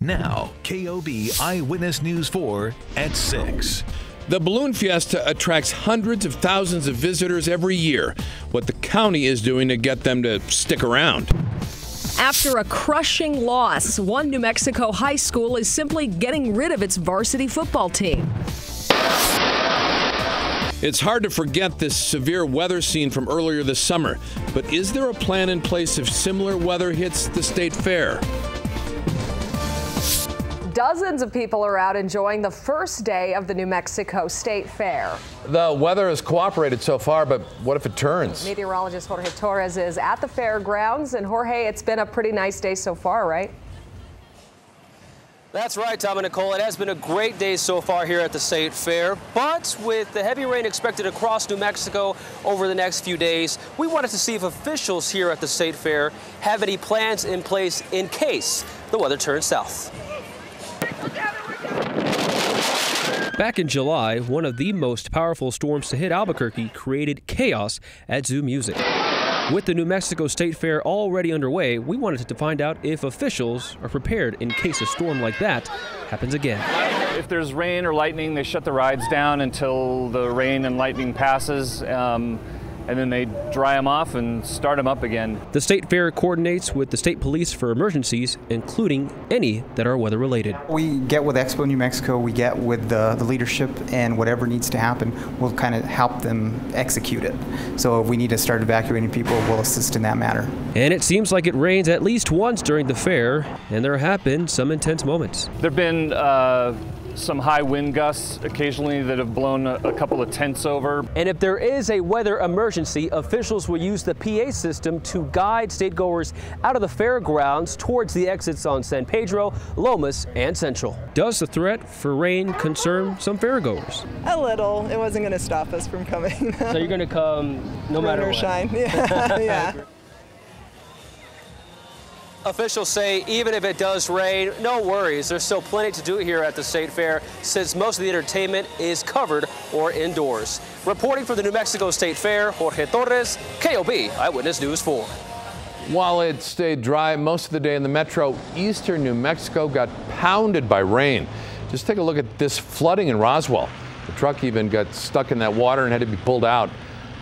Now, KOB Eyewitness News 4 at 6. The Balloon Fiesta attracts hundreds of thousands of visitors every year. What the county is doing to get them to stick around. After a crushing loss, one New Mexico high school is simply getting rid of its varsity football team. It's hard to forget this severe weather scene from earlier this summer, but is there a plan in place if similar weather hits the state fair? Dozens of people are out enjoying the first day of the New Mexico State Fair. The weather has cooperated so far, but what if it turns? Meteorologist Jorge Torres is at the fairgrounds. And Jorge, it's been a pretty nice day so far, right? That's right, Tom and Nicole. It has been a great day so far here at the State Fair, but with the heavy rain expected across New Mexico over the next few days, we wanted to see if officials here at the State Fair have any plans in place in case the weather turns south. Back in July, one of the most powerful storms to hit Albuquerque created chaos at Zoo Music. With the New Mexico State Fair already underway, we wanted to find out if officials are prepared in case a storm like that happens again. If there's rain or lightning, they shut the rides down until the rain and lightning passes. And then they dry them off and start them up again. The State Fair coordinates with the state police for emergencies, including any that are weather related. We get with Expo New Mexico, we get with the leadership, and whatever needs to happen, we'll kind of help them execute it. So if we need to start evacuating people, we'll assist in that matter. And it seems like it rains at least once during the fair, and there have been some intense moments. There have been some high wind gusts occasionally that have blown a couple of tents over. And if there is a weather emergency, officials will use the PA system to guide state-goers out of the fairgrounds towards the exits on San Pedro, Lomas, and Central. Does the threat for rain concern some fairgoers? A little. It wasn't going to stop us from coming. So you're going to come no matter what? Rain or shine. Yeah. Yeah. Officials say even if it does rain, no worries. There's still plenty to do here at the State Fair since most of the entertainment is covered or indoors. Reporting for the New Mexico State Fair, Jorge Torres, KOB Eyewitness News 4. While it stayed dry most of the day in the metro, eastern New Mexico got pounded by rain. Just take a look at this flooding in Roswell. The truck even got stuck in that water and had to be pulled out.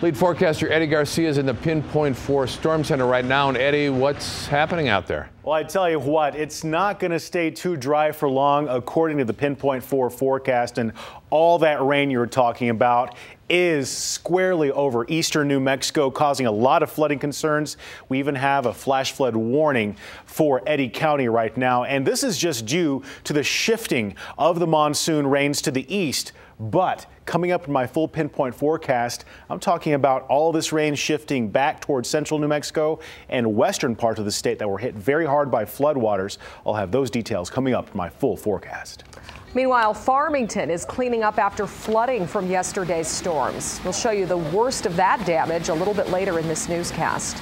Lead forecaster Eddie Garcia is in the Pinpoint 4 Storm Center right now. And Eddie, what's happening out there? Well, I tell you what, it's not going to stay too dry for long, according to the Pinpoint 4 forecast. And all that rain you were talking about is squarely over eastern New Mexico, causing a lot of flooding concerns. We even have a flash flood warning for Eddy County right now. And this is just due to the shifting of the monsoon rains to the east. But coming up in my full Pinpoint forecast, I'm talking about all this rain shifting back towards central New Mexico and western parts of the state that were hit very hard by floodwaters. I'll have those details coming up in my full forecast. Meanwhile, Farmington is cleaning up after flooding from yesterday's storms. We'll show you the worst of that damage a little bit later in this newscast.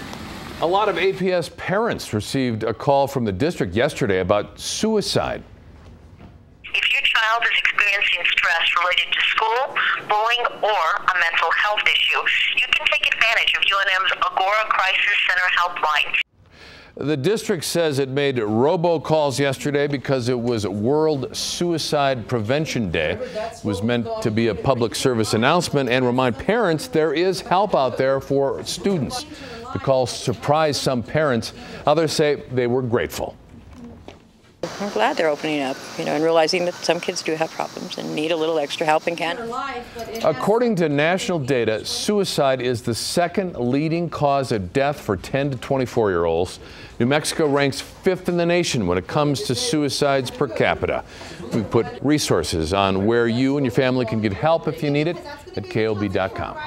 A lot of APS parents received a call from the district yesterday about suicide. If your child is experiencing stress related to school, bullying, or a mental health issue, you can take advantage of UNM's Agora Crisis Center helpline. The district says it made robocalls yesterday because it was World Suicide Prevention Day. It was meant to be a public service announcement and remind parents there is help out there for students. The call surprised some parents. Others say they were grateful. I'm glad they're opening up, and realizing that some kids do have problems and need a little extra help and can. According to national data, suicide is the second leading cause of death for 10 to 24-year-olds. New Mexico ranks 5th in the nation when it comes to suicides per capita. We put resources on where you and your family can get help if you need it at KOB.com.